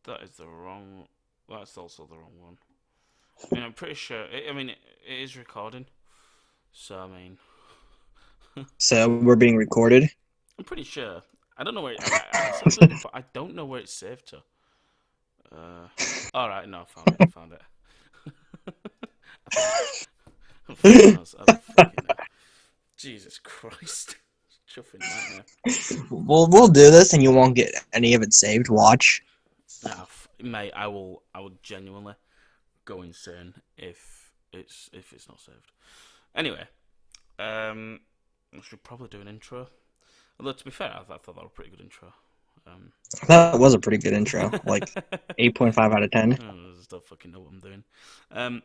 That is the wrong. That's also the wrong one. I mean, I'm pretty sure. It is recording. So I mean, So we're being recorded. I'm pretty sure. I don't know where. It sounds weird, but I don't know where it's saved to. Uh, all right, no, I found it. I found it. I think. Fuck knows. I don't fucking know. Jesus Christ. Chuffing nightmare. We'll do this, and you won't get any of it saved. Watch. Nah, mate, I will. I will genuinely go insane if it's not saved. Anyway, I should probably do an intro. Although to be fair, I thought that was a pretty good intro. Um, That was a pretty good intro. Like 8.5 out of 10. I just don't fucking know what I'm doing. Um,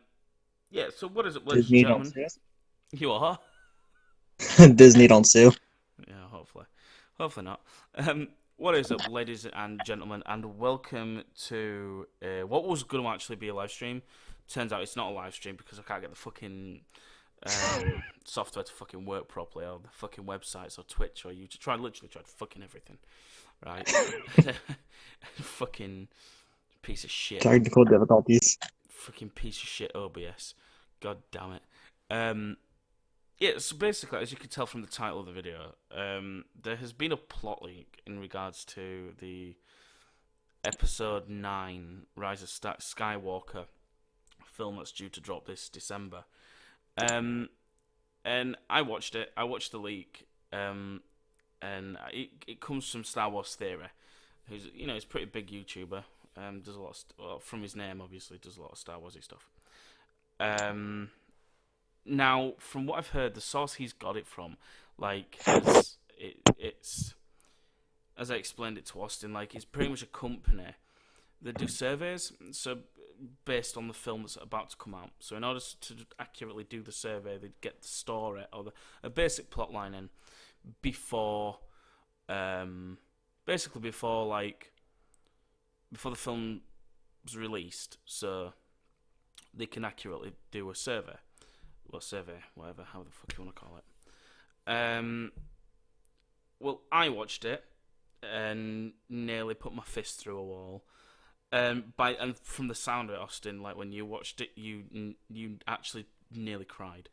yeah. So what is it, ladies and Disney don't gentlemen? sue us. You are. Disney don't sue. Yeah, hopefully. Hopefully not. What is up, ladies and gentlemen, and welcome to what was going to actually be a live stream. Turns out it's not a live stream because I can't get the fucking software to fucking work properly, or the fucking websites, or Twitch, or YouTube. Literally tried fucking everything, right? Fucking piece of shit. Technical difficulties. Fucking piece of shit OBS. God damn it. Um, Yeah, so basically, as you can tell from the title of the video, there has been a plot leak in regards to the Episode 9 Rise of Skywalker film that's due to drop this December. Um, and I watched it. I watched the leak, and it comes from Star Wars Theory, who's he's a pretty big YouTuber. Does a lot well, from his name, obviously, does a lot of Star Warsy stuff. Um, Now, from what I've heard, the source he's got it from, like, it's as I explained it to Austin, like it's pretty much a company that do surveys. So based on the film that's about to come out, so in order to accurately do the survey, they'd get the story or a basic plot line in before, um, basically before the film was released, so they can accurately do a survey. Well, survey, whatever, how the fuck you want to call it. Well, I watched it and nearly put my fist through a wall. And from the sound of it, Austin, like when you watched it, you actually nearly cried.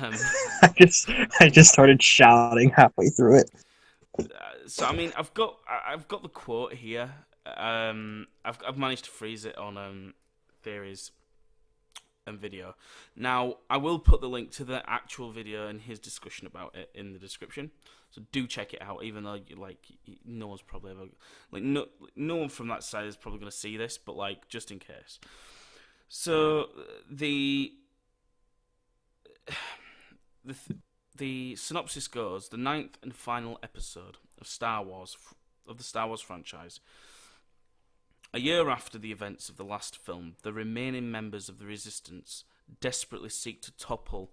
Um, I just I just started shouting halfway through it. so I mean, I've got the quote here. I've managed to freeze it on theories and video. Now, I will put the link to the actual video and his discussion about it in the description. So do check it out, even though no one's probably ever no one from that side is probably going to see this, but like just in case. So the the synopsis goes: the ninth and final episode of the Star Wars franchise. A year after the events of the last film, the remaining members of the Resistance desperately seek to topple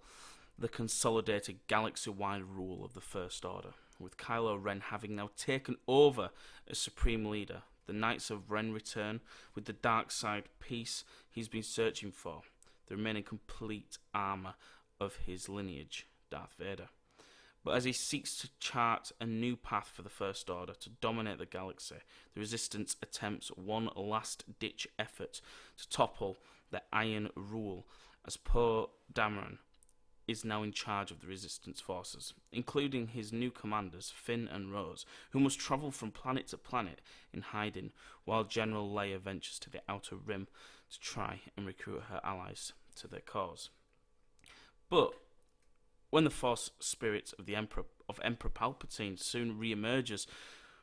the consolidated galaxy-wide rule of the First Order, with Kylo Ren having now taken over as Supreme Leader. The Knights of Ren return with the dark side peace he's been searching for, the remaining complete armour of his lineage, Darth Vader. But as he seeks to chart a new path for the First Order to dominate the galaxy, the Resistance attempts one last ditch effort to topple the Iron Rule, as Poe Dameron is now in charge of the Resistance forces, including his new commanders, Finn and Rose, who must travel from planet to planet in hiding, while General Leia ventures to the Outer Rim to try and recruit her allies to their cause. But when the Force spirit of Emperor Palpatine soon re-emerges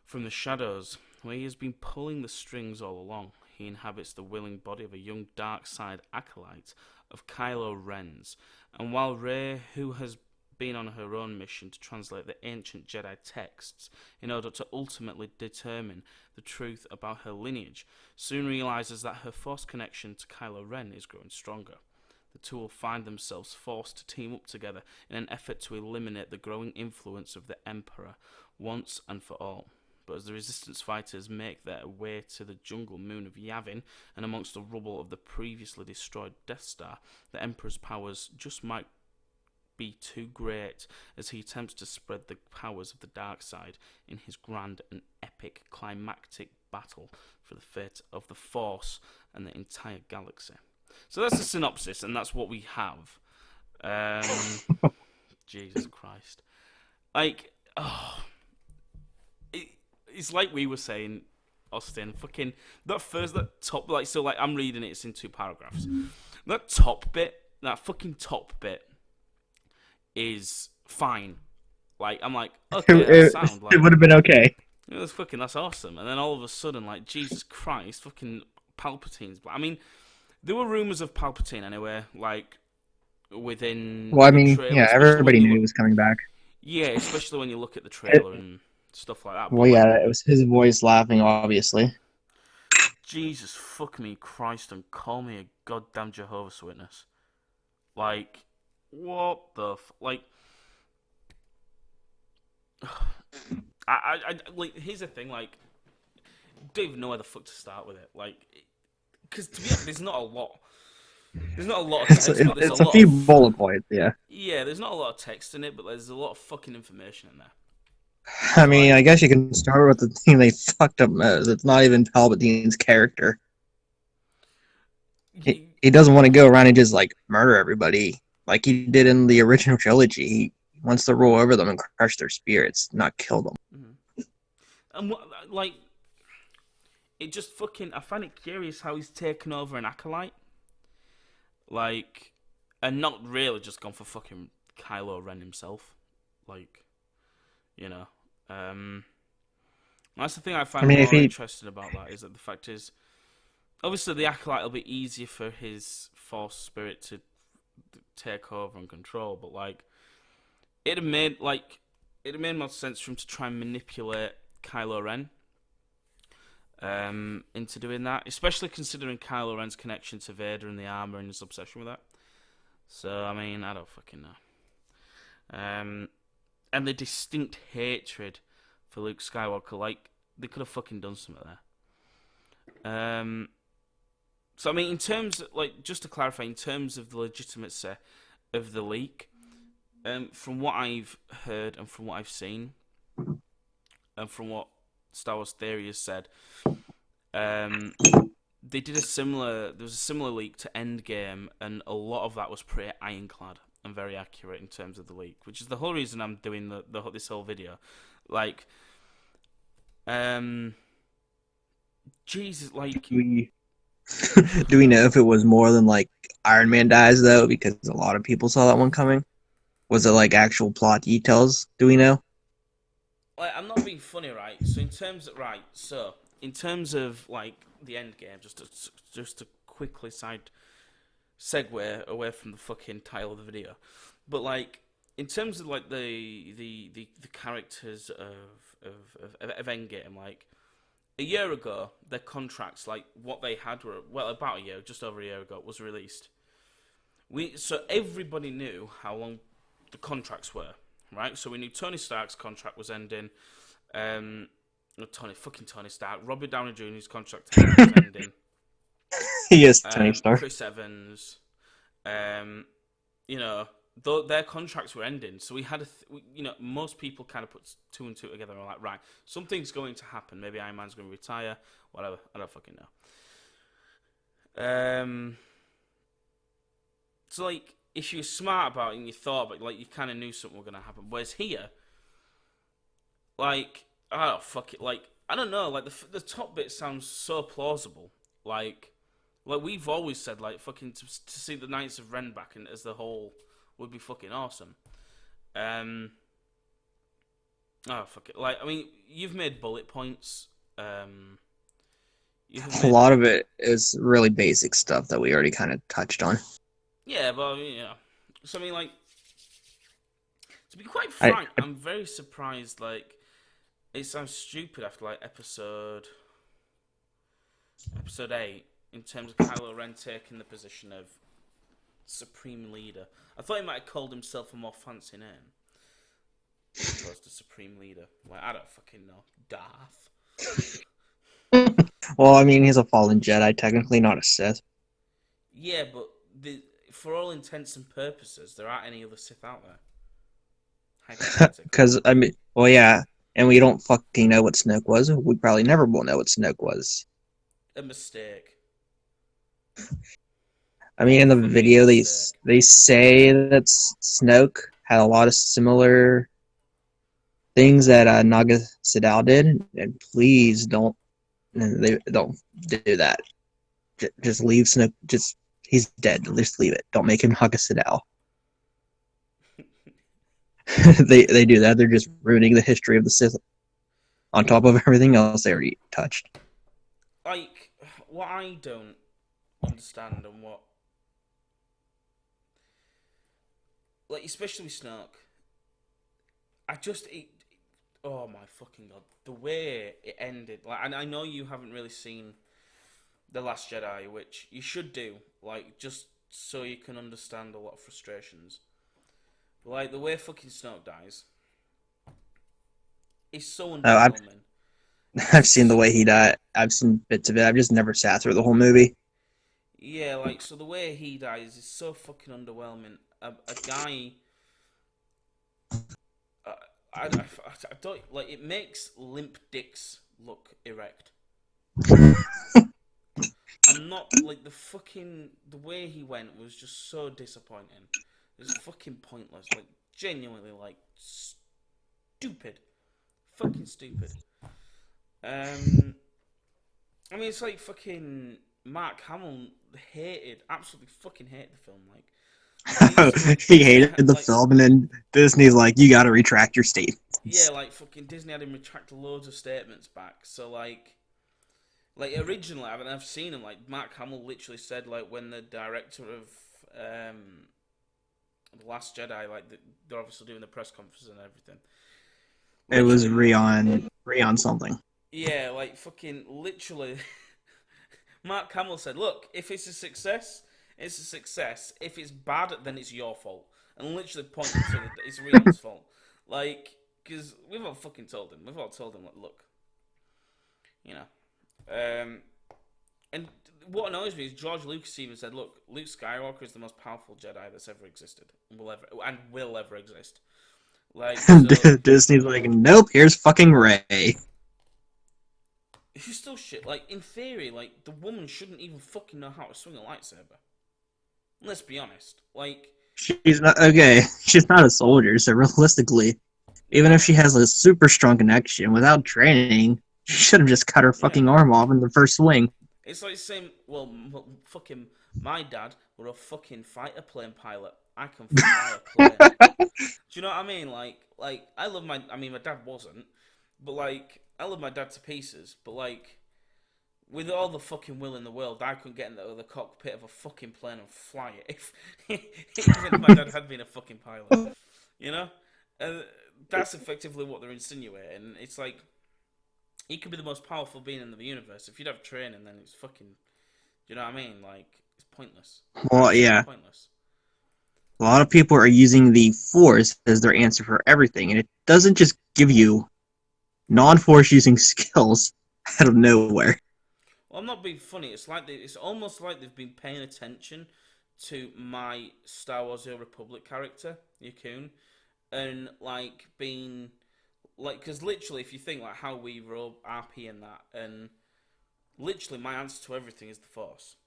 from the shadows, where he has been pulling the strings all along, he inhabits the willing body of a young dark side acolyte of Kylo Ren's. And while Rey, who has been on her own mission to translate the ancient Jedi texts in order to ultimately determine the truth about her lineage, soon realizes that her Force connection to Kylo Ren is growing stronger. The two will find themselves forced to team up together in an effort to eliminate the growing influence of the Emperor once and for all. But as the Resistance fighters make their way to the jungle moon of Yavin and amongst the rubble of the previously destroyed Death Star, the Emperor's powers just might be too great as he attempts to spread the powers of the dark side in his grand and epic climactic battle for the fate of the Force and the entire galaxy. So that's the synopsis, and that's what we have. Jesus Christ. Like, it's like we were saying, Austin, fucking, that top, like, so, like, I'm reading it, it's in 2 paragraphs. That fucking top bit is fine. Like, I'm like, okay, that sound like... It would have been okay. That's awesome. And then all of a sudden, like, Jesus Christ, fucking Palpatine's... I mean, there were rumours of Palpatine anyway, like, within... Well, I mean, yeah, everybody knew he was coming back. Yeah, especially when you look at the trailer and stuff like that. Well, yeah, it was his voice laughing, obviously. Jesus fuck me Christ and call me a goddamn Jehovah's Witness. Like, what the like... I like, here's the thing, like, don't even know where the fuck to start with it, like, because to be honest, there's not a lot of text, but there's a few bullet points, yeah. Yeah, there's not a lot of text in it, but there's a lot of fucking information in there. I mean, I guess you can start with the thing they fucked up most. It's not even Palpatine's character. He doesn't want to go around and just, like, murder everybody like he did in the original trilogy. He wants to rule over them and crush their spirits, not kill them. Mm-hmm. And like, it just fucking... I find it curious how he's taken over an acolyte. Like, and not really just gone for fucking Kylo Ren himself. Like, you know. That's the thing I find more interesting about that, is that the fact is, obviously the acolyte will be easier for his Force spirit to take over and control, but like, it'd have made more sense for him to try and manipulate Kylo Ren into doing that, especially considering Kylo Ren's connection to Vader and the armor and his obsession with that. So, I mean, I don't fucking know. And the distinct hatred for Luke Skywalker, like, they could have fucking done something there. So, I mean, in terms of, like, just to clarify, in terms of the legitimacy of the leak, from what I've heard and from what I've seen, and from what Star Wars Theory has said, they did there was a similar leak to Endgame, and a lot of that was pretty ironclad and very accurate in terms of the leak, which is the whole reason I'm doing this whole video. Like, Jesus, like... Do we know if it was more than, like, Iron Man dies, though? Because a lot of people saw that one coming. Was it, like, actual plot details? Do we know? Like, I'm not being funny, right? So in terms of like the end game, just to quickly segue away from the fucking title of the video, but like in terms of like the characters of Endgame, like a year ago, their contracts, like what they had were, well, about a year, just over a year ago, was released. So everybody knew how long the contracts were, right? So we knew Tony Stark's contract was ending. Tony Stark. Robert Downey Jr.'s contract was ending. He is Tony Stark. Chris Evans. You know, their contracts were ending. So we had most people kind of put 2 and 2 together and were like, right, something's going to happen. Maybe Iron Man's going to retire. Whatever. I don't fucking know. So, like, if you're smart about it and you thought about it, like, you kind of knew something was going to happen. Whereas here, like, oh, fuck it. Like, I don't know. Like, the top bit sounds so plausible. Like we've always said, like, fucking to see the Knights of Ren back and as the whole would be fucking awesome. Oh, fuck it. Like, I mean, you've made bullet points. A lot of it is really basic stuff that we already kind of touched on. Yeah, but, yeah. So, I mean, like, to be quite frank, I'm very surprised, like, it sounds stupid after, like, episode 8, in terms of Kylo Ren taking the position of Supreme Leader. I thought he might have called himself a more fancy name, as opposed to Supreme Leader. Like, I don't fucking know. Darth. Well, I mean, he's a fallen Jedi, technically, not a Sith. Yeah, but for all intents and purposes, there aren't any other Sith out there. Because, I mean, well, yeah. and we don't fucking know what Snoke was. We probably never will know what Snoke was. A mistake. I mean, in the Fucking video, mistake. they say that Snoke had a lot of similar things that Naga Sidal did, and please don't do that. Just leave Snoke. Just he's dead. Just leave it. Don't make him Naga Sidal. They do that. They're just ruining the history of the Sith on top of everything else they already touched. Like, what I don't understand and what, like, especially with Snoke, oh my fucking god, the way it ended. Like, and I know you haven't really seen The Last Jedi, which you should do, like, just so you can understand a lot of frustrations. Like, the way fucking Snoke dies is so I've underwhelming. I've seen the It's, way he died. I've seen bits of it. I've just never sat through the whole movie. yeah, like, so the way he dies is so fucking underwhelming. A guy. Uh, I don't. Like, it makes limp dicks look erect. I'm not. Like, the way he went was just so disappointing. It was fucking pointless. Like, genuinely, like, stupid. Fucking stupid. I mean, it's like fucking Mark Hamill absolutely fucking hated the film. Like, He Disney hated had the like, film, and then Disney's like, "You got to retract your yeah, statements." like fucking Disney had him retract loads of statements back. So like originally, I've seen him. Like Mark Hamill literally said, like when the director of the Last Jedi, like they're obviously doing the press conference and everything. It was Literally, Rion something. yeah, like fucking literally. Mark Hamill said, "Look, if it's a success, it's a success. If it's bad, then it's your fault." And literally pointed to it's Rion's fault. Like, because we've all fucking told him. We've all told him, like, look, you know. And what annoys me is George Lucas even said, "Look, Luke Skywalker is the most powerful Jedi that's ever existed and will ever exist." Like, so Disney's like, "Nope, here's fucking Ray." he's still shit. Like, in theory, like the woman shouldn't even fucking know how to swing a lightsaber. Let's be honest. Like, She's not okay. She's not a soldier, so realistically, even if no, she has a super strong connection without training, she should have just cut her yeah. fucking arm off in the first swing. It's like saying, well, fucking, my dad were a fucking fighter plane pilot. I can fly a plane. Do you know what I mean? Like I love my. I mean, my dad wasn't, but like I love my dad to pieces. But like, with all the fucking will in the world, I couldn't get in the cockpit of a fucking plane and fly it. If even if my dad had been a fucking pilot, you know, that's effectively what they're insinuating. It's like he could be the most powerful being in the universe. If you'd have training, then it's fucking. Do you know what I mean? Like, it's pointless. Well, Absolutely yeah, pointless. a lot of people are using the Force as their answer for everything, and it doesn't just give you non-Force using skills out of nowhere. Well, I'm not being funny. It's almost like they've been paying attention to my Star Wars: The Old Republic character, Yakun, and like being like, because literally, if you think like how we roll RP and that, and literally my answer to everything is the Force.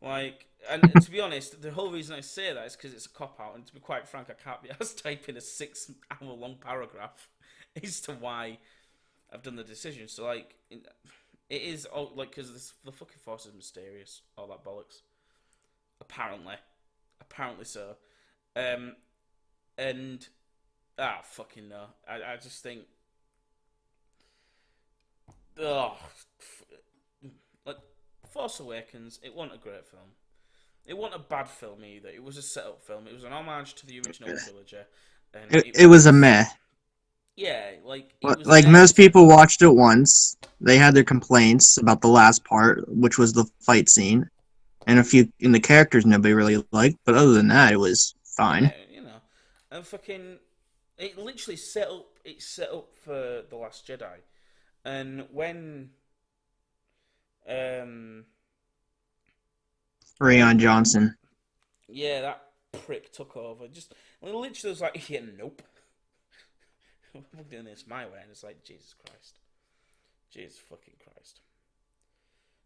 Like, and to be honest, the whole reason I say that is because it's a cop out, and to be quite frank, I can't be asked typing a 6 hour long paragraph as to why I've done the decision. So like, it is like because the fucking Force is mysterious, all that bollocks. Apparently so. Um, and fucking no. I just think, oh, like Force Awakens. It wasn't a great film. It wasn't a bad film either. It was a setup film. It was an homage to the original trilogy, and it It was a was, meh. yeah, like it was Like there most to, people watched it once. They had their complaints about the last part, which was the fight scene, and a few in the characters nobody really liked. But other than that, it was yeah, fine. you know, and fucking, it literally set up. It set up for the Last Jedi, and when, um, Rayon when, Johnson. yeah, that prick took over. Just literally was like, yeah, nope. we're doing this my way, and it's like Jesus Christ, Jesus fucking Christ.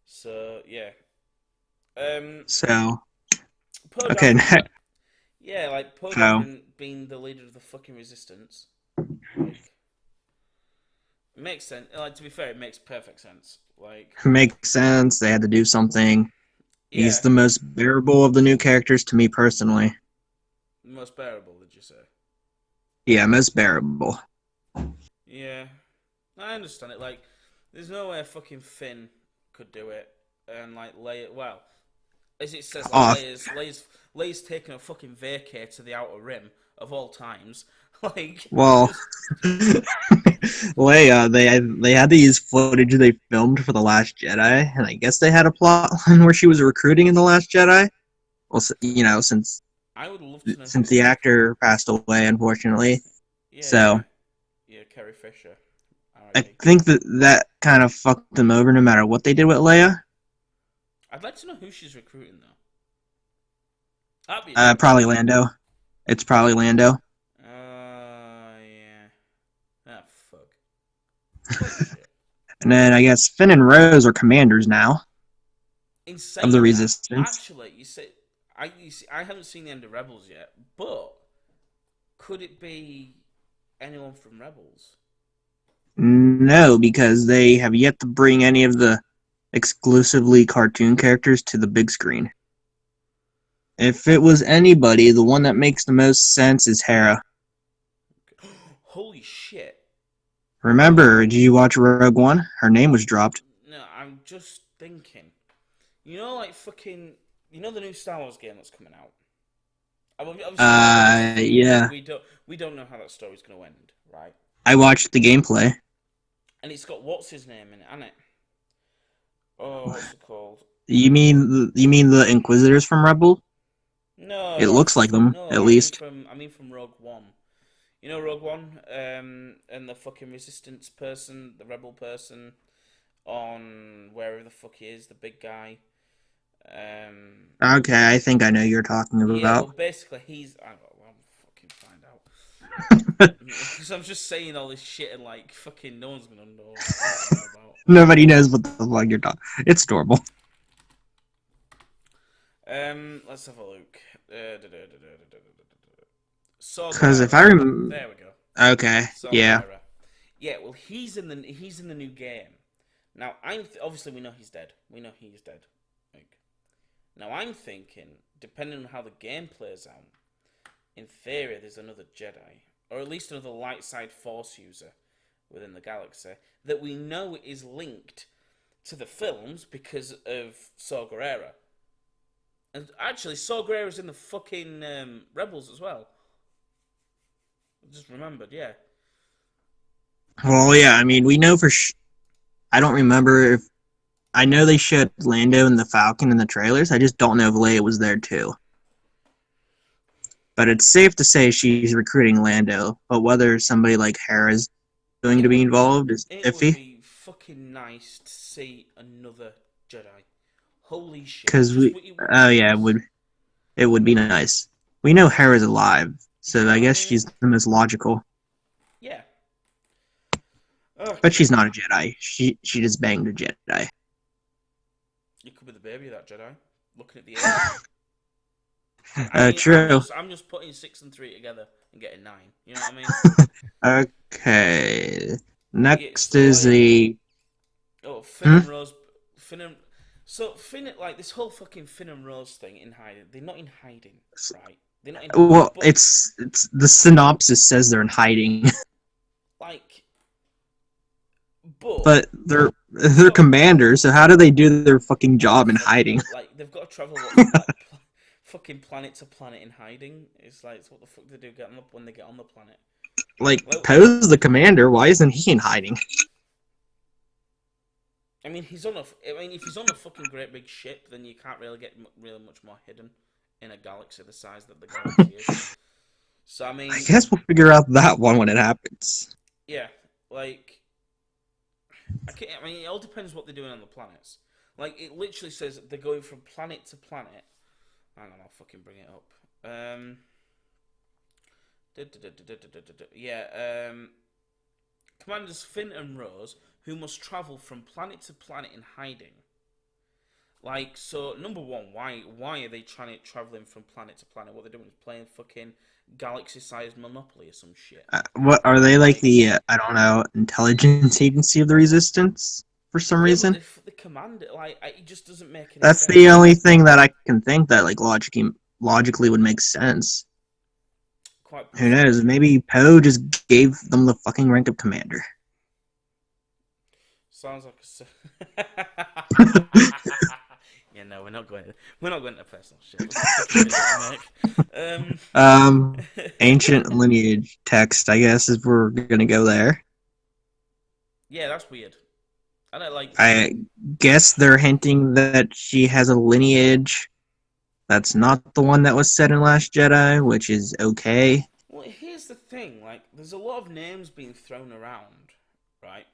So yeah, So Poe okay, Dameron, yeah, like Poe so Dameron being the leader of the fucking resistance, like it makes sense. Like to be fair, it makes perfect sense. Like makes sense. They had to do something. He's yeah, the most bearable of the new characters to me personally. most bearable. Did you say? Yeah, most bearable. Yeah, I understand it. Like, there's no way fucking Finn could do it, and like Leia. Well, as it says, like Oh, Leia's taking a fucking vacay to the Outer Rim of all times. Like, well, just Leia, they had to use footage they filmed for The Last Jedi, and I guess they had a plot line where she was recruiting in The Last Jedi. Well, since I would love to know who. since the actor passed away, unfortunately. Yeah, So yeah, yeah. Carrie Fisher, I R.I.P. think that kind of fucked them over no matter what they did with Leia. I'd like to know who she's recruiting though. That'd be a dope Probably plot. Lando. It's probably Lando. Yeah. Ah, fuck. Bullshit. And then I guess Finn and Rose are commanders now In of the saying that, Resistance. actually, you see, I haven't seen the end of Rebels yet, but could it be anyone from Rebels? No, because they have yet to bring any of the exclusively cartoon characters to the big screen. If it was anybody, the one that makes the most sense is Hera. Holy shit! Remember, did you watch Rogue One? Her name was dropped. No, I'm just thinking. You know, like fucking. You know the new Star Wars game that's coming out. I mean, obviously, we know how this fucking. Yeah. We don't know how that story's going to end, right? I watched the gameplay. And it's got what's his name in it, hasn't it? Oh, what's it called? You mean the Inquisitors from Rebel? It No, looks like them, no. at least. I mean from Rogue One. You know Rogue One, and the fucking Resistance person, the Rebel person, on wherever the fuck he is, the big guy. Okay, I think I know you're talking Yeah, well, about. basically I'll fucking find out. Because I'm just saying all this shit and like fucking no one's gonna know what the fuck I'm on about. Nobody knows what the fuck you're talking. It's adorable. Let's have a look. Saw Because if Gerrera. I remember, There we go. okay, Saw yeah. Gerrera. Yeah, well, he's in the new game. Now, obviously we know he's dead. We know he's dead. Like, now I'm thinking, depending on how the game plays out, in theory, there's another Jedi, or at least another light side Force user within the galaxy that we know is linked to the films because of Saw Gerrera. And actually, Saw Gerrera's in the fucking Rebels as well. I just remembered, yeah. Well, yeah. I mean, we know for. I don't remember if. I know they showed Lando and the Falcon in the trailers. I just don't know if Leia was there too. But it's safe to say she's recruiting Lando. But whether somebody like Hera's going to be involved is It would iffy. be fucking nice to see another Jedi. Holy shit! Because It would be oh yeah, nice. it would be nice. We know Hera's alive, You so know I what I guess mean? she's the most logical. Yeah. But she's Okay. not a Jedi. She just banged a Jedi. You could be the baby of that Jedi. Looking at the age. I mean, True. I'm just putting 6 and 3 together and getting 9. You know what I mean? Okay. Yeah. Next So is like, the. oh, Finn Hmm? and Rose, Finn and so Finn like this whole fucking Finn and Rose thing in hiding. They're not in hiding, right? They're not in hiding. Well, But it's the synopsis says they're in hiding, like, but but they're so commanders. So how do they do their fucking I don't job in fucking hiding? know. Like they've got to travel what from like fucking planet to planet in hiding. It's like it's what the fuck they do get on when they get on the planet. Like Well, Poe's the commander. Why isn't he in hiding? I mean he's on a. I mean if he's on a fucking great big ship, then you can't really get really much more hidden in a galaxy the size that the galaxy is. So I mean, I guess we'll figure out that one when it happens. yeah, like I mean it all depends what they're doing on the planets. Like it literally says they're going from planet to planet. Hang on, I'll fucking bring it up. Yeah, Commanders Finn and Rose, who must travel from planet to planet in hiding. Like, so number one, why are they traveling from planet to planet? What they're doing is playing fucking galaxy-sized Monopoly or some shit. What are they like the I don't know, intelligence agency of the Resistance for some Yeah, but reason? the commander, like, it just doesn't make any That's sense. the only thing that I can think that like logically would make sense. Quite Who possibly. knows? Maybe Poe just gave them the fucking rank of commander. Sounds like yeah, no, we're not going to personal shit. We're going to fucking visit Ancient lineage text, I guess, is we're gonna go there. yeah, that's weird. I don't like. I guess they're hinting that she has a lineage that's not the one that was said in Last Jedi, which is okay. Well, here's the thing. Like, there's a lot of names being thrown around, right?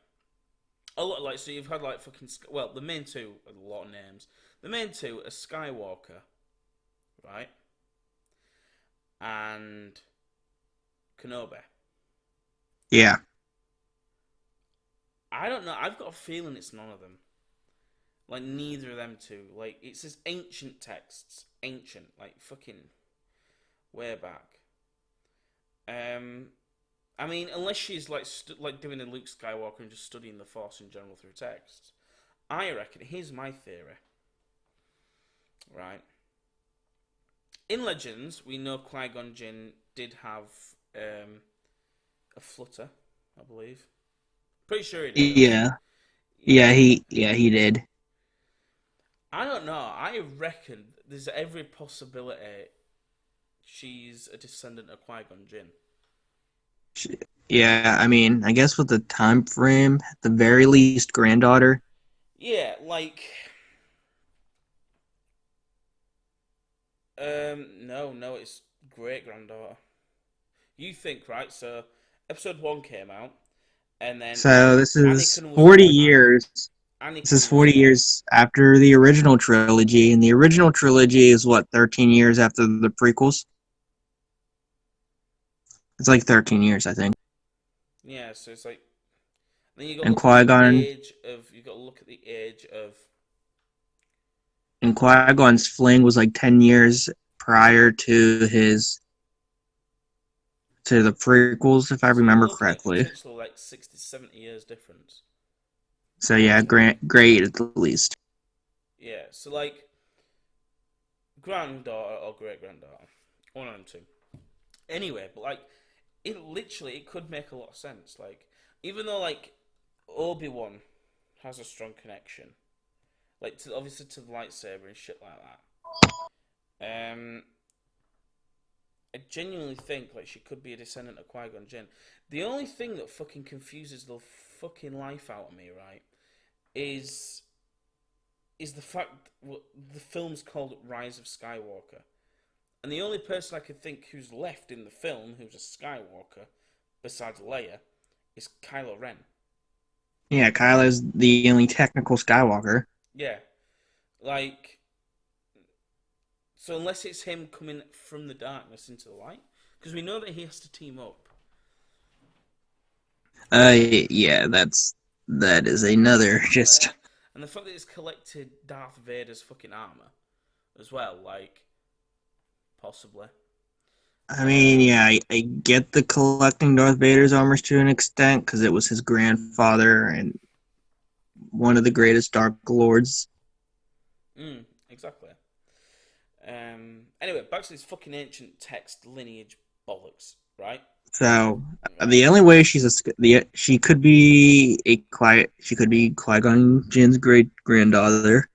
A lot, like, so you've had like fucking. Well, the main two are a lot of names. The main two are Skywalker, right, and Kenobi. Yeah. I don't know. I've got a feeling it's none of them. Like, neither of them two. Like, it says ancient texts. Ancient. Like, fucking way back. I mean, unless she's, like, like doing a Luke Skywalker and just studying the Force in general through texts. I reckon, here's my theory. Right. In Legends, we know Qui-Gon Jinn did have a flutter, I believe. Pretty sure he did. He did. I don't know. I reckon there's every possibility she's a descendant of Qui-Gon Jinn. Yeah, I mean, I guess with the time frame, at the very least, granddaughter. Yeah, like, no, it's great granddaughter. You think, right? So, episode 1 came out, and then So this is Anakin was 40 born. years. This is Anakin was 40 born. years after the original trilogy, and the original trilogy is what, 13 years after the prequels? It's like 13 years, I think. Yeah, so it's like, then you got to And look at the Qui-Gon age of. You got to look at the age of. and Qui-Gon's fling was like 10 years prior to the prequels, if I So you're remember looking at correctly. potential like 60, 70 years difference. So yeah, great at the least. Yeah, so like granddaughter or great granddaughter, one of them two. Anyway, but like it could make a lot of sense. Like even though like Obi-Wan has a strong connection, like obviously to the lightsaber and shit like that. I genuinely think like she could be a descendant of Qui-Gon Jinn. The only thing that fucking confuses the fucking life out of me, right, is the fact the film's called Rise of Skywalker, and the only person I could think who's left in the film who's a Skywalker, besides Leia, is Kylo Ren. Yeah, Kylo's the only technical Skywalker. Yeah, like, so unless it's him coming from the darkness into the light, because we know that he has to team up. Yeah, that is another just. And the fact that it's collected Darth Vader's fucking armor as well, like, possibly. I mean, yeah, I get the collecting Darth Vader's armors to an extent because it was his grandfather and one of the greatest Dark Lords. Exactly. Anyway, back to this fucking ancient text lineage bollocks, right? So the only way she could be Qui-Gon Jinn's great granddaughter.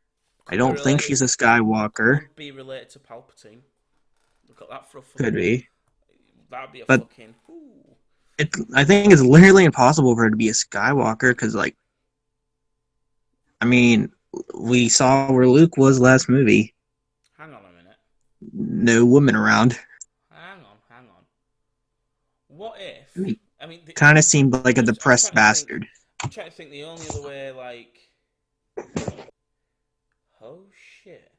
I don't think she's a Skywalker. Could be related to Palpatine. Look at that for a fucking. Could be. That'd be a But fucking. Ooh. I think it's literally impossible for her to be a Skywalker because, like, I mean, we saw where Luke was last movie. Hang on a minute. No woman around. Hang on. What if? I mean, Kind of seemed like a depressed bastard. I'm trying to think the only other way, like. Oh shit.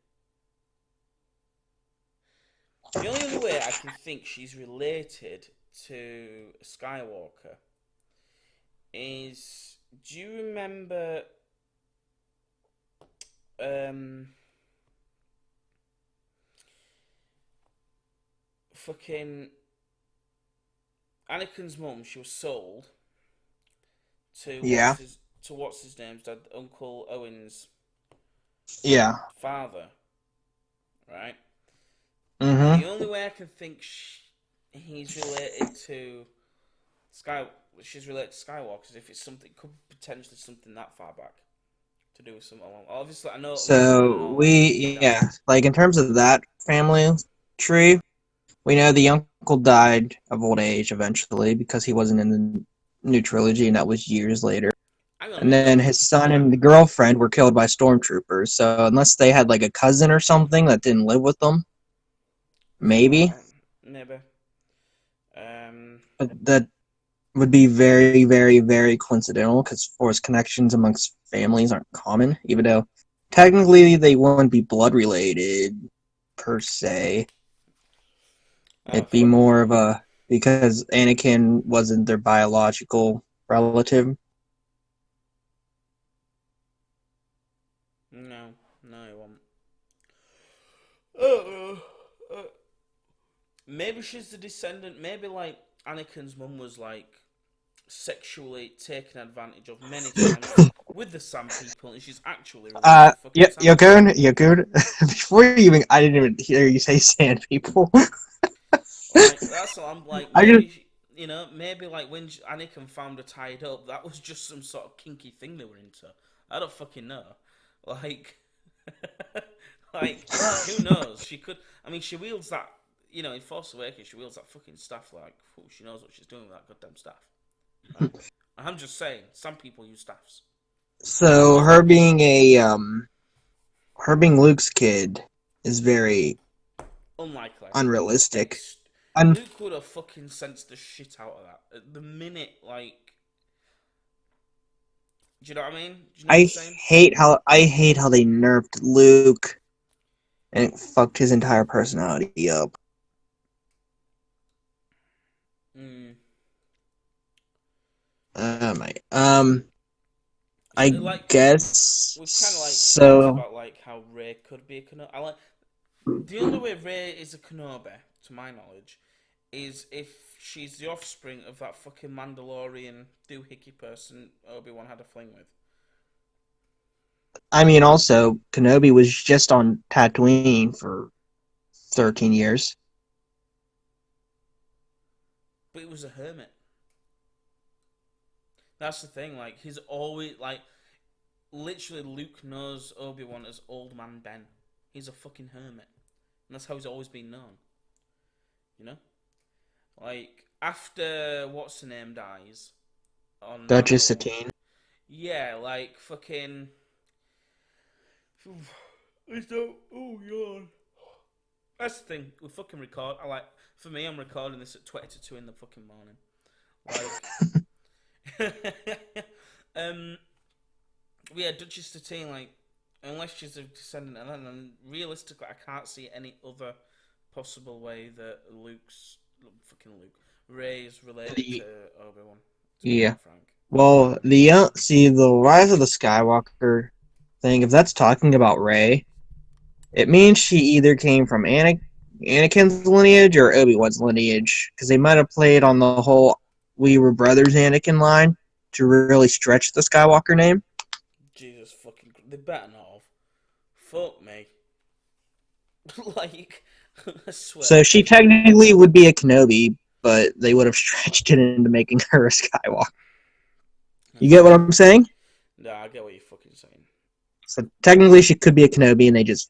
The only other way I can think she's related to Skywalker is, do you remember um fucking Anakin's mum? She was sold to Yeah. what's his name's dad, Uncle Owen's Yeah. father, right? Mm-hmm. The only way I can think he's related to Sky, she's related to Skywalker, is if it's something, could potentially something that far back to do with something along. Obviously, I know Luke and So all that fucking we, died. yeah, like in terms of that family tree, we know the uncle died of old age eventually because he wasn't in the new trilogy, and that was years later. Hang on a And minute, then though. his son Hang, and the girlfriend were killed by stormtroopers. So unless they had like a cousin or something that didn't live with them, maybe. maybe. Um, But that would be very, very, very coincidental because Force connections amongst families aren't common, even though technically they wouldn't be blood related per se. It'd be fuck them. more of a because Anakin wasn't their biological relative. No, no, he won't. Uh, uh, maybe she's the descendant. Maybe like Anakin's mum was like sexually taken advantage of many times with the Sand People, and she's actually related to fucking Yeah, Sand you're People. good. You're good. Before you even, I didn't even hear you say sand people. Like that's what I'm like. I just, Maybe maybe like when Anakin found her tied up, that was just some sort of kinky thing they were into. I don't fucking know. Like, like who knows? She could. I mean, she wields that. In Force Awakens, she wields that fucking staff. Like, she knows what she's doing with that goddamn staff. Right? I'm just saying, some people use staffs. so her being Luke's kid is very Unlikely. unrealistic. Un- Luke would have fucking sensed the shit out of that at the minute. Like, do you know what I mean? Do you know what I'm saying? I hate how they nerfed Luke and it fucked his entire personality up. Mm. My I Like guess we've kind of like talked so. about like how Ray could be a Kenobi. I like the only way Ray is a Kenobi, to my knowledge, is if she's the offspring of that fucking Mandalorian doohickey person Obi-Wan had a fling with. I mean, also Kenobi was just on Tatooine for 13 years. But he was a hermit. That's the thing. Like he's always like literally Luke knows Obi-Wan as Old Man Ben. He's a fucking hermit, and that's how he's always been known. You know, like after what's her name dies on Duchess Mandalore. Satine. Yeah, like fucking. I don't. Oh god. That's the thing. We fucking record. For me, I'm recording this at 22 in the fucking morning. Like, yeah, Duchess Satine, like, unless she's a descendant, and realistically, I can't see any other possible way that fucking Luke, Ray is related to Obi Wan. To be Yeah. quite frank. Well, the Rise of the Skywalker thing. If that's talking about Rey, it means she either came from Anakin's lineage or Obi-Wan's lineage, because they might have played on the whole "we were brothers" Anakin line to really stretch the Skywalker name. Jesus fucking, they better not have. Fuck me. Like, I swear. So she technically would be a Kenobi, but they would have stretched it into making her a Skywalker. You get what I'm saying? No, I get what you're fucking saying. So technically, she could be a Kenobi, and they just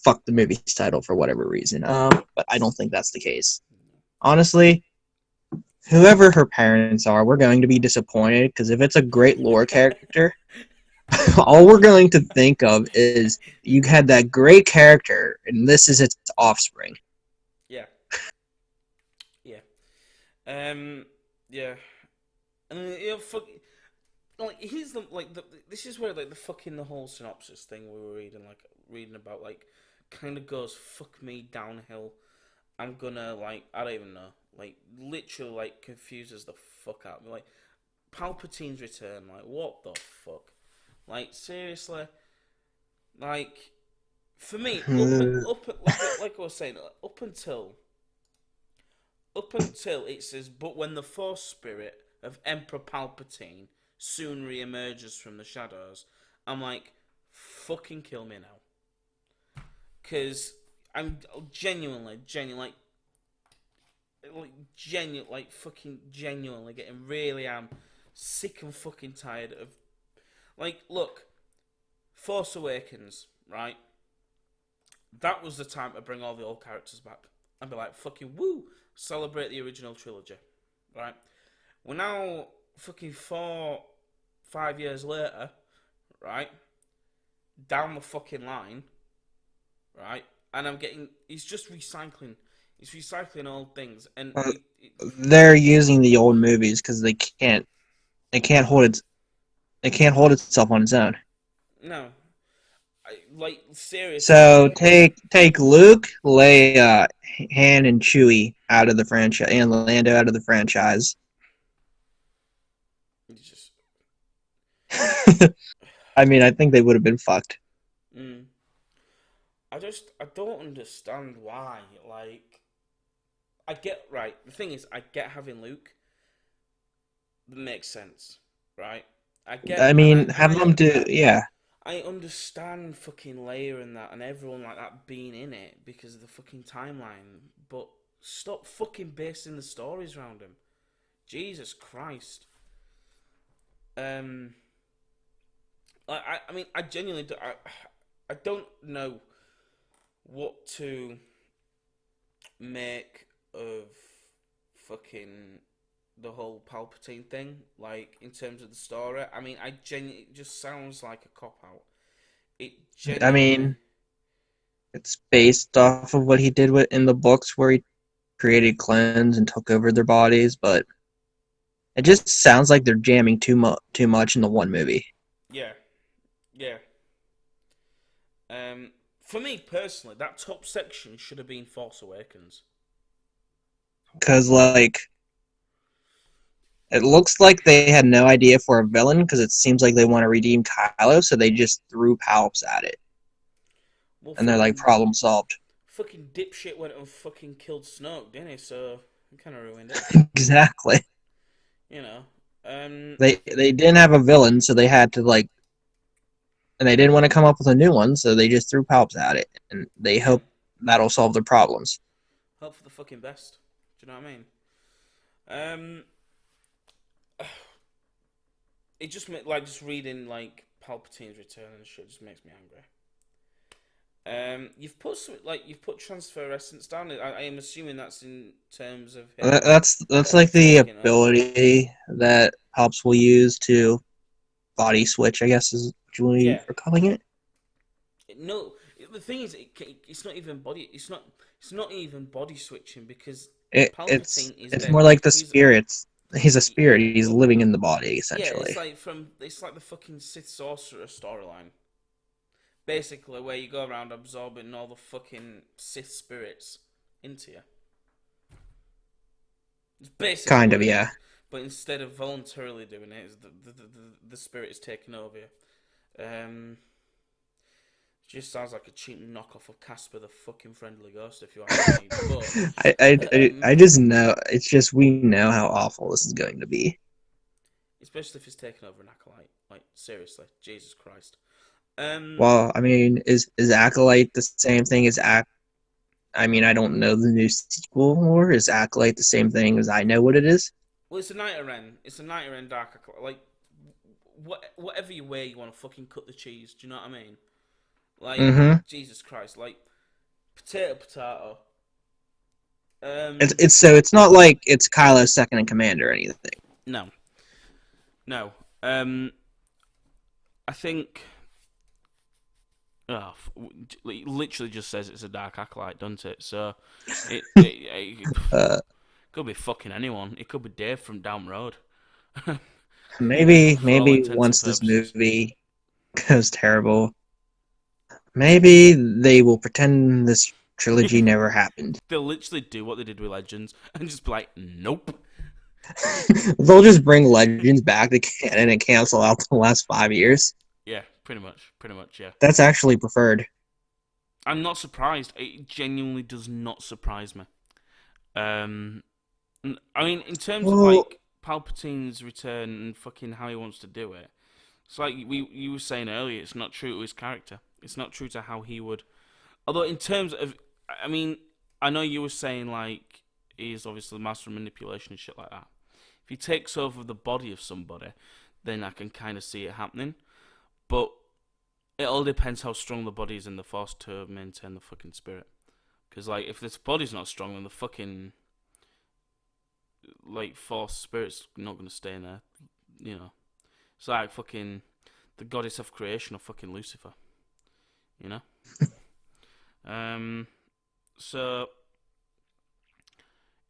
fucked the movie's title for whatever reason. But I don't think that's the case. Honestly, whoever her parents are, we're going to be disappointed because if it's a great lore character, all we're going to think of is you had that great character, and this is its offspring. Yeah. Yeah. Yeah. And fuck. Like here's this is where like the whole synopsis thing we were reading about kind of goes fuck me downhill. I'm gonna I don't even know, literally confuses the fuck out of me. Palpatine's return. Like, what the fuck? Like, seriously. Like, for me, like I was saying, up until it says, but when the Force spirit of Emperor Palpatine soon re-emerges from the shadows, I'm like, fucking kill me now. Because I'm genuinely, fucking genuinely getting really am sick and fucking tired of, like, look, Force Awakens, right? That was the time to bring all the old characters back and be like, fucking woo, celebrate the original trilogy, right? We're now fucking 5 years later, right? Down the fucking line, right? And I'm getting, he's just recycling. He's recycling old things, and they're using the old movies because they can't hold itself on its own. no, like seriously. So take Luke, Leia, Han, and Chewie out of the franchise, and Lando out of the franchise. Just, I mean, I think they would have been fucked. I don't understand why. Like, I get, right. The thing is, I get having Luke. That makes sense, right? I mean, have them do, yeah. I understand fucking Leia and that, and everyone like that being in it because of the fucking timeline, but stop fucking basing the stories around him. Jesus Christ. I mean, I genuinely do, I don't know what to make of fucking the whole Palpatine thing, like, in terms of the story. I mean, it just sounds like a cop-out. I mean, it's based off of what he did in the books where he created clones and took over their bodies, but it just sounds like they're jamming too much in the one movie. Yeah. For me, personally, that top section should have been Force Awakens. Because, like, it looks like they had no idea for a villain because it seems like they want to redeem Kylo, so they just threw Palps at it. Well, and they're like, problem solved. Fucking dipshit went and fucking killed Snoke, didn't he? So, it kind of ruined it. Exactly. You know. They didn't have a villain, so they had to, like, and they didn't want to come up with a new one, so they just threw Palps at it, and they hope that'll solve their problems. Hope for the fucking best. Do you know what I mean? It just like just reading like Palpatine's return and shit just makes me angry. You've put transfer essence down. I am assuming that's in terms of him, that's like the ability that Palps will use to body switch, I guess is what you are calling it. No, the thing is, it's not even body. It's not even body switching because it's more like the spirits. He's a spirit. He's living in the body, essentially. Yeah, it's like the fucking Sith Sorcerer storyline. Basically, where you go around absorbing all the fucking Sith spirits into you. It's basically kind of, yeah. But instead of voluntarily doing it, the spirit is taking over you. Just sounds like a cheap knockoff of Casper the fucking Friendly Ghost, if you ask me. But, I just know, it's just we know how awful this is going to be. Especially if it's taken over an Acolyte. Like, seriously, Jesus Christ. Well, I mean, is Acolyte the same thing as I mean, I don't know the new sequel more. Is Acolyte the same thing as I know what it is? Well, it's a Knight of Ren. It's a Knight of Ren Dark Acolyte. Like, whatever you wear, you want to fucking cut the cheese. Do you know what I mean? Like, Jesus Christ, like, potato. It's not like it's Kylo's second in command or anything. No. I think. Oh, it literally just says it's a Dark Acolyte, doesn't it? So it could be fucking anyone. It could be Dave from down the road. maybe once this movie goes terrible, maybe they will pretend this trilogy never happened. They'll literally do what they did with Legends and just be like, nope. They'll just bring Legends back to canon and cancel out the last 5 years. Yeah, pretty much, yeah. That's actually preferred. I'm not surprised. It genuinely does not surprise me. Um, I mean, in terms of Well, like Palpatine's return and fucking how he wants to do it, it's like you were saying earlier. It's not true to his character. It's not true to how he would. Although in terms of, I mean, I know you were saying like he's obviously the master of manipulation and shit like that. If he takes over the body of somebody, then I can kind of see it happening. But it all depends how strong the body is in the Force to maintain the fucking spirit. Because like, if this body's not strong, then the fucking like Force spirit's not gonna stay in there. You know, it's like fucking the goddess of creation of fucking Lucifer. You know. So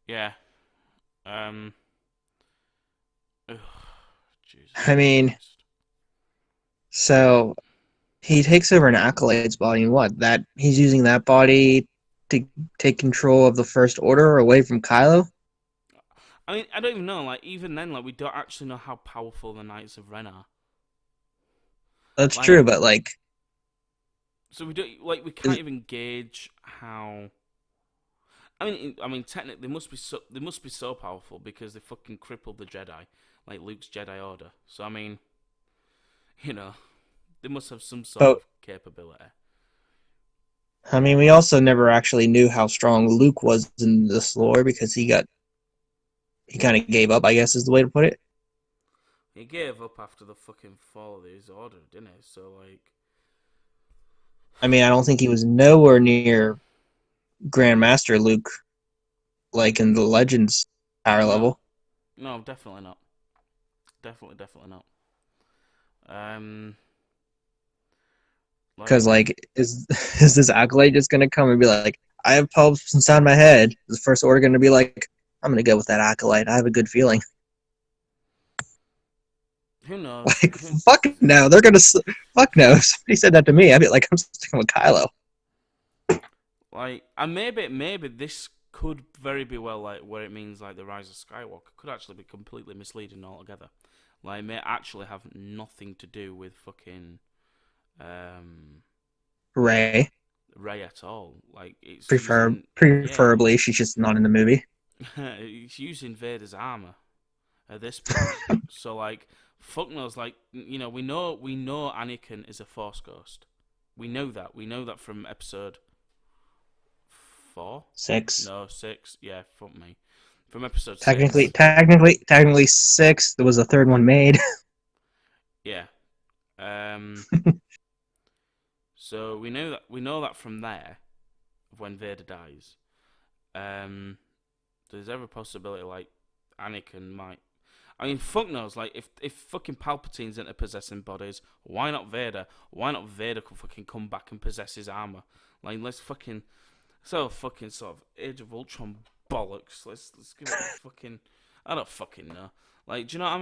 yeah. Um. Ugh, Jesus I mean, Christ. so he takes over an Acolyte's body, and what? That he's using that body to take control of the First Order away from Kylo? I mean, I don't even know. Like, even then, like, we don't actually know how powerful the Knights of Ren are. That's Like, true, but like, so we don't like we can't even gauge how. I mean, technically, they must be so powerful because they fucking crippled the Jedi, like Luke's Jedi Order. So I mean, you know, they must have some sort but of capability. I mean, we also never actually knew how strong Luke was in this lore because he kind of gave up, I guess is the way to put it. He gave up after the fucking fall of his order, didn't he? So like, I mean, I don't think he was nowhere near Grandmaster Luke, like in the Legends power no, level. no, definitely not. Definitely not. Um, Because like, like, is is this Acolyte just gonna come and be like, I have pulps inside my head? Is the First Order gonna be like, I'm gonna go with that Acolyte. I have a good feeling. who knows? Like, fuck no, they're gonna fuck no. If somebody said that to me, I'd be like, I'm sticking with Kylo. Like, and maybe this could very be well like where it means like the rise of Skywalker could actually be completely misleading altogether. Like, it may actually have nothing to do with fucking um Rey, Rey at all. Like, it's using yeah, preferably, she's just not in the movie. it's using Vader's armor at this point. So like, fuck knows. Like, you know, we know Anakin is a Force ghost. We know that. We know that from episode 4. 6. No, 6. Yeah, fuck me. From episode Technically, 6. technically, technically 6. There was a third one made. Yeah. Um. So we know that from there, of when Vader dies. There's every possibility like Anakin might. I mean, fuck knows. Like, if fucking Palpatine's into possessing bodies, why not Vader? Why not Vader could fucking come back and possess his armor? Like, let's fucking so fucking sort of Age of Ultron bollocks. Let's give it a fucking. I don't fucking know. Like, do you know what I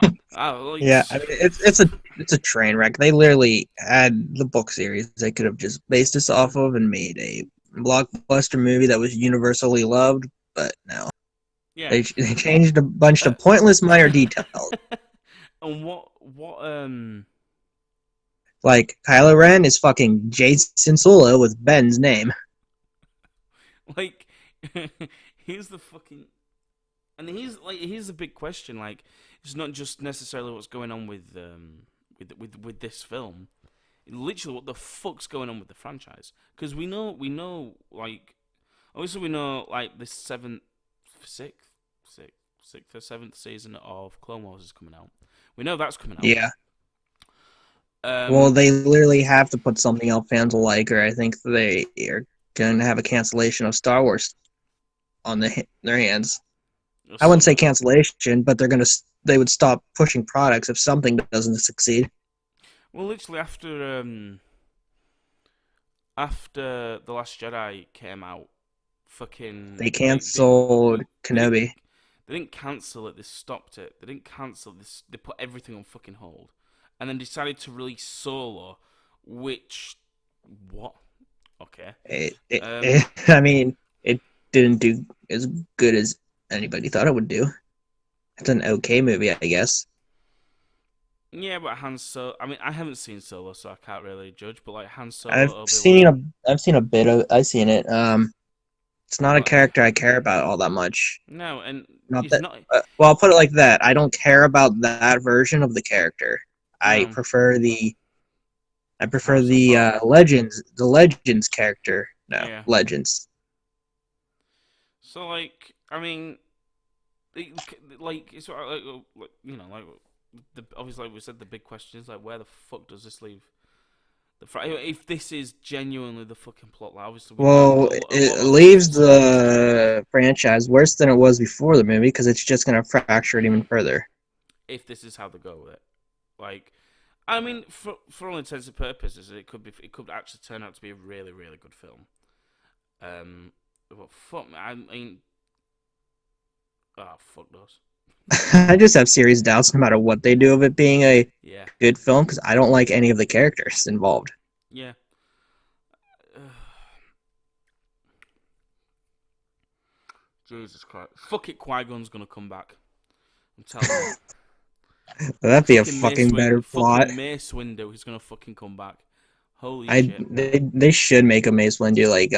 mean? I like. Yeah, I mean, it's a train wreck. They literally had the book series they could have just based this off of and made a blockbuster movie that was universally loved, but no. Yeah. They changed a bunch Uh, of pointless minor details. and what. Like Kylo Ren is fucking Jason Solo with Ben's name. Like, here's the fucking. And here's the big question. Like, it's not just necessarily what's going on with this film. Literally, what the fuck's going on with the franchise? Because we know, like, obviously we know, like, the sixth or seventh season of Clone Wars is coming out. We know that's coming out. Yeah. Well, Um, they literally have to put something out fans will like, or I think they are going to have a cancellation of Star Wars on their hands. I wouldn't say cancellation, but they would stop pushing products if something doesn't succeed. well, literally after the Last Jedi came out, fucking They canceled they didn't Kenobi. they didn't cancel it. They stopped it. They didn't cancel this. They put everything on fucking hold, and then decided to release Solo, which what? Okay. I mean, it didn't do as good as anybody thought it would do. It's an okay movie, I guess. Yeah, but Han Solo. I mean, I haven't seen Solo, so I can't really judge. But like Han I've Solo, Obi seen Wan, a bit of I've seen it. It's not a like character I care about all that much. no, and Not he's that. not. Well, I'll put it like that. I don't care about that version of the character. I No, prefer the Harrison Ford. Legends character. No, Yeah. Legends. So like, I mean, like it's like like obviously like we said the big question is like where the fuck does this leave if this is genuinely the fucking plot line, obviously we know Well, a lot it of things leaves in Star Wars are the franchise worse than it was before the movie because it's just going to fracture it even further. if this is how they go with it. Like, I mean, for all intents and purposes, it could actually turn out to be a really really good film. But fuck me, I mean, oh fuck knows. I just have serious doubts no matter what they do of it being a Yeah, good film because I don't like any of the characters involved. yeah. Jesus Christ, fuck it, Qui-Gon's gonna come back. I'm telling you. That'd be a Fucking fucking better plot. Fucking Mace Windu is gonna fucking come back. Holy I shit. they should make a Mace Windu like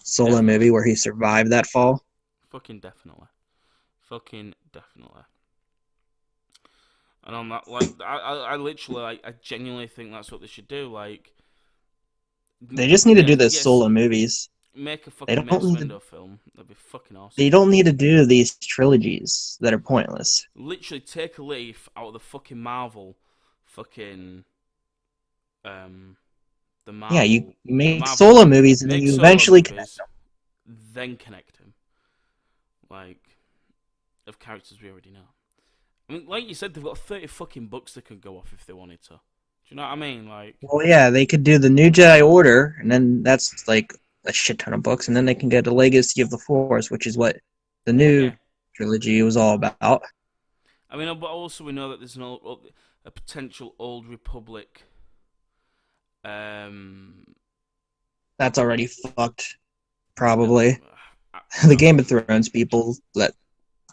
solo Definitely. movie where he survived that fall. Fucking definitely. Fucking definitely. And on that, like, I literally, like, I genuinely think that's what they should do. Like, They just need to do the yes, solo movies. make a They fucking don't Mace need to. Windu film. That'd be fucking They awesome. don't need to do these trilogies that are pointless. Literally take a leaf out of the fucking Marvel, fucking, the Yeah, you Marvel, the make Marvel solo movie. movies and then Make you solo eventually connect movies, them. then connect him. Like, of characters we already know. I mean, like you said, they've got 30 fucking books they could go off if they wanted to. Do you know what I mean? Like, Well, yeah, they could do the New Jedi Order, and then that's like a shit ton of books, and then they can get the Legacy of the Force, which is what the new yeah. trilogy was all about. I mean, but also we know that there's a potential Old Republic. Um, That's already fucked, probably. The no, Game of Thrones people that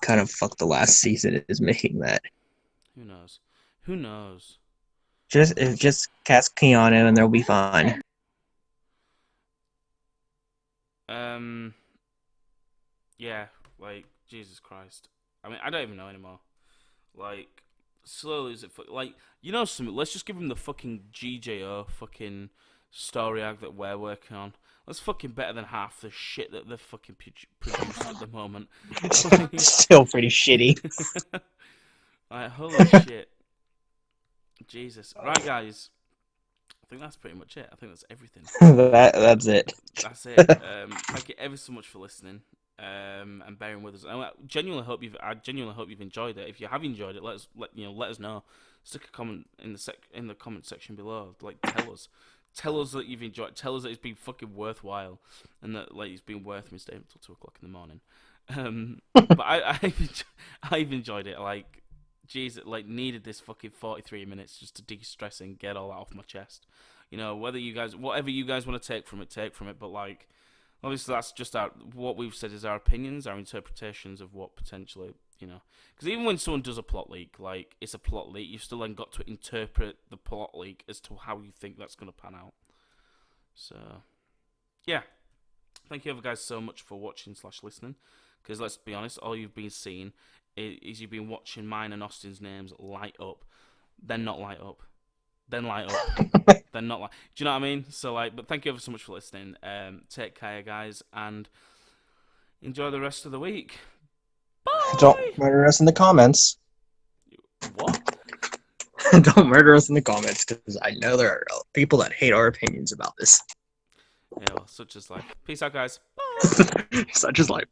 kind of fucked the last season is making that. who knows? Who knows? Just cast Keanu and they'll be fine. Um, yeah, like Jesus Christ. I mean, I don't even know anymore. Like, slowly is it like something? Let's just give him the fucking GJO fucking story arc that we're working on. That's fucking better than half the shit that they're fucking produced at the moment. Still pretty shitty. Like, holy shit. Jesus. Right, guys. I think that's pretty much it. I think that's everything. That's it. That's it. Thank you ever so much for listening. And bearing with us. I genuinely hope you've enjoyed it. If you have enjoyed it, let us know. Stick a comment in the comment section below. Like, tell us that you've enjoyed. Tell us that it's been fucking worthwhile, and that like it's been worth me staying until 2 o'clock in the morning. But I've enjoyed it. Like, Jesus, like needed this fucking 43 minutes just to de-stress and get all that off my chest. You know, whatever you guys want to take from it. But like, obviously, that's just what we've said is our opinions, our interpretations of what potentially, because even when someone does a plot leak, like it's a plot leak, you've still then got to interpret the plot leak as to how you think that's going to pan out. So, yeah, thank you guys so much for watching / listening. Because let's be honest, all you've been seeing is you've been watching mine and Austin's names light up, then not light up, then light up. Then not like, do you know what I mean? So like, but thank you ever so much for listening. Take care, guys, and enjoy the rest of the week. Bye. Don't murder us in the comments. What? Don't murder us in the comments because I know there are people that hate our opinions about this. Yeah, well, such as life. Peace out, guys. Bye. Such as life.